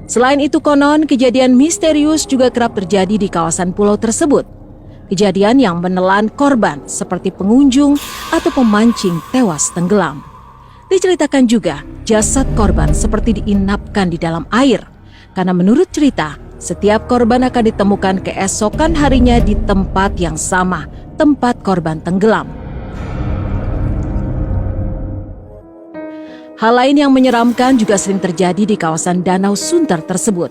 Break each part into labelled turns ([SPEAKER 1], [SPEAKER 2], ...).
[SPEAKER 1] Selain itu konon kejadian misterius juga kerap terjadi di kawasan pulau tersebut. Kejadian yang menelan korban seperti pengunjung atau pemancing tewas tenggelam. Diceritakan juga jasad korban seperti diinapkan di dalam air. Karena menurut cerita, setiap korban akan ditemukan keesokan harinya di tempat yang sama, tempat korban tenggelam. Hal lain yang menyeramkan juga sering terjadi di kawasan Danau Sunter tersebut.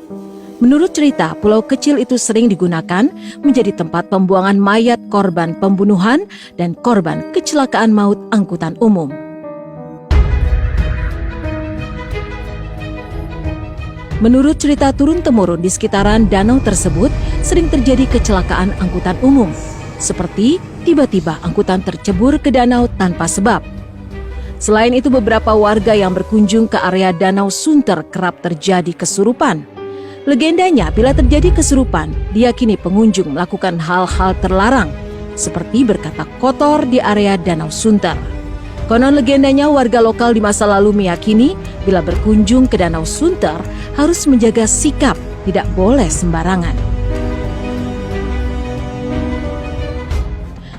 [SPEAKER 1] Menurut cerita, pulau kecil itu sering digunakan menjadi tempat pembuangan mayat korban pembunuhan dan korban kecelakaan maut angkutan umum. Menurut cerita turun-temurun di sekitaran danau tersebut, sering terjadi kecelakaan angkutan umum, seperti tiba-tiba angkutan tercebur ke danau tanpa sebab. Selain itu, beberapa warga yang berkunjung ke area Danau Sunter kerap terjadi kesurupan. Legendanya, bila terjadi kesurupan, diyakini pengunjung melakukan hal-hal terlarang, seperti berkata kotor di area Danau Sunter. Konon legendanya, warga lokal di masa lalu meyakini bila berkunjung ke Danau Sunter harus menjaga sikap, tidak boleh sembarangan.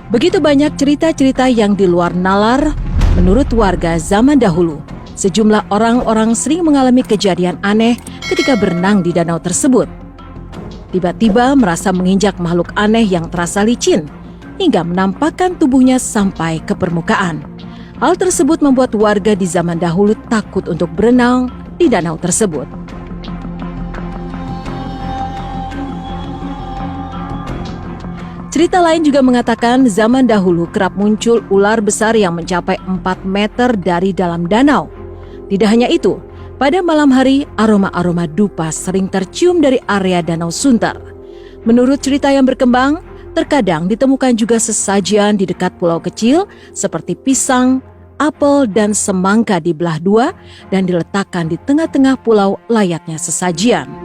[SPEAKER 1] Begitu banyak cerita-cerita yang di luar nalar. Menurut warga zaman dahulu, sejumlah orang-orang sering mengalami kejadian aneh ketika berenang di danau tersebut. Tiba-tiba merasa menginjak makhluk aneh yang terasa licin, hingga menampakkan tubuhnya sampai ke permukaan. Hal tersebut membuat warga di zaman dahulu takut untuk berenang di danau tersebut. Cerita lain juga mengatakan zaman dahulu kerap muncul ular besar yang mencapai 4 meter dari dalam danau. Tidak hanya itu, pada malam hari aroma-aroma dupa sering tercium dari area Danau Sunter. Menurut cerita yang berkembang, terkadang ditemukan juga sesajian di dekat pulau kecil seperti pisang, apel, dan semangka dibelah dua dan diletakkan di tengah-tengah pulau layaknya sesajian.